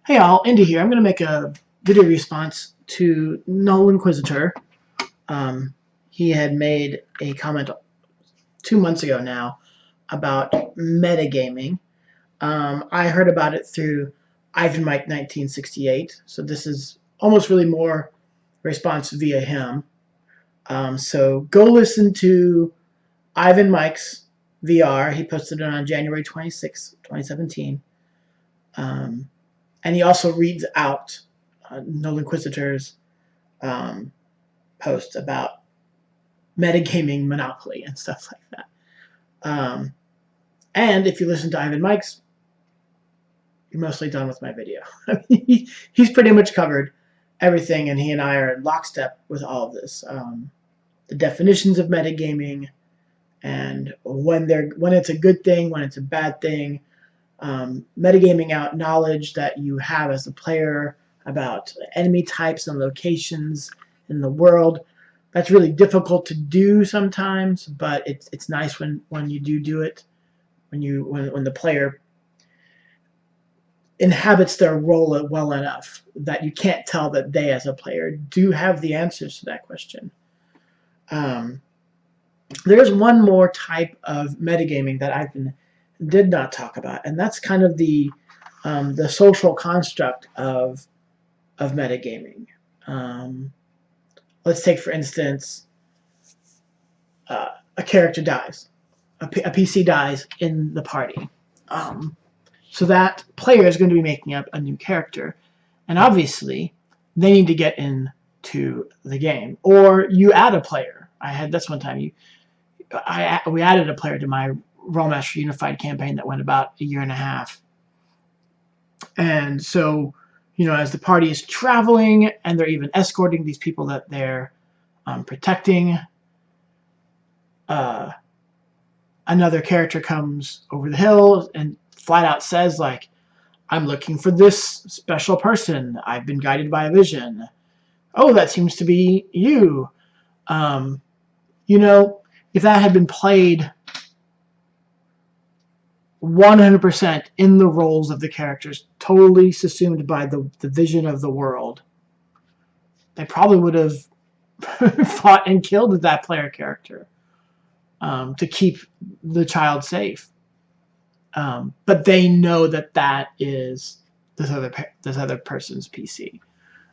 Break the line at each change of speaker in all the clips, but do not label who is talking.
Hey all, Indy here. I'm going to make a video response to Nolinquisitor. He had made a comment 2 months ago now about metagaming. I heard about it through IvanMike1968, so this is almost really more response via him. So go listen to Ivan Mike's VR. He posted it on January 26, 2017. And he also reads out Nolinquisitor's post about metagaming Monopoly and stuff like that. And if you listen to Ivan Mike's, you're mostly done with my video. He's pretty much covered everything, and he and I are in lockstep with all of this. The definitions of metagaming, and when it's a good thing, when it's a bad thing. Metagaming out knowledge that you have as a player about enemy types and locations in the world. That's really difficult to do sometimes, but it's nice when you do it, when the player inhabits their role well enough that you can't tell that they as a player do have the answers to that question. There's one more type of metagaming that did not talk about, and that's kind of the social construct of metagaming. Let's take, for instance, a character dies, a PC dies in the party. So that player is going to be making up a new character, and obviously they need to get into the game, or you add a player. I had this one time. We added a player to my Rolemaster Unified campaign that went about a year and a half. And so, as the party is traveling and they're even escorting these people that they're protecting, another character comes over the hill and flat out says, like, I'm looking for this special person. I've been guided by a vision. Oh, that seems to be you. If that had been played 100% in the roles of the characters, totally subsumed by the vision of the world, they probably would have fought and killed that player character to keep the child safe. But they know that is this other person's PC,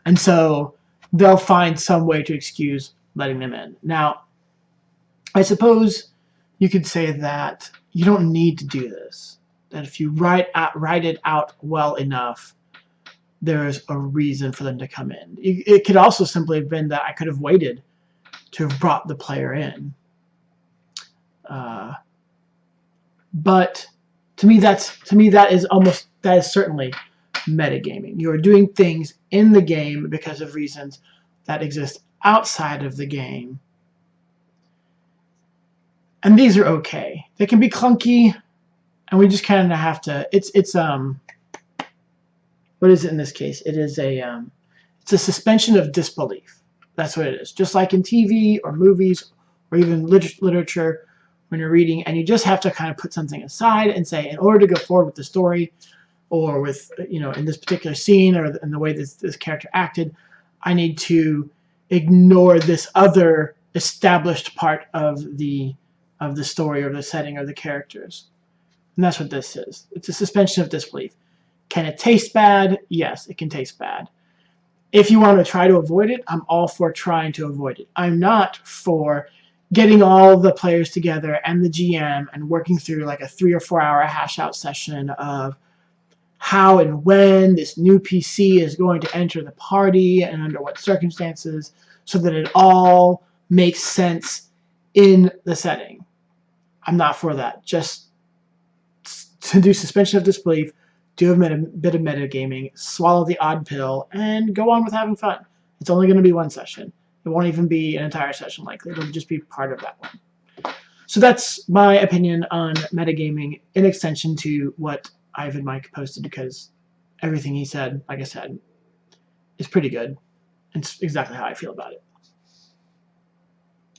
and so they'll find some way to excuse letting them in. Now, I suppose you could say that you don't need to do this. That if you write it out well enough, there's a reason for them to come in. It could also simply have been that I could have waited to have brought the player in. But to me, that is certainly metagaming. You are doing things in the game because of reasons that exist outside of the game. And these are okay. They can be clunky, and we just kind of have to. What is it in this case? It is it's a suspension of disbelief. That's what it is. Just like in TV or movies or even literature, when you're reading, and you just have to kind of put something aside and say, in order to go forward with the story, or with in this particular scene, or in the way this character acted, I need to ignore this other established part of the story or the setting or the characters. And that's what this is. It's a suspension of disbelief. Can it taste bad? Yes, it can taste bad. If you want to try to avoid it, I'm all for trying to avoid it. I'm not for getting all the players together and the GM and working through like a 3 or 4 hour hash out session of how and when this new PC is going to enter the party and under what circumstances, so that it all makes sense in the setting. I'm not for that. Just to do suspension of disbelief, do a bit of metagaming, swallow the odd pill, and go on with having fun. It's only going to be one session. It won't even be an entire session likely. It'll just be part of that one. So that's my opinion on metagaming in extension to what Ivan Mike posted, because everything he said, like I said, is pretty good. It's exactly how I feel about it.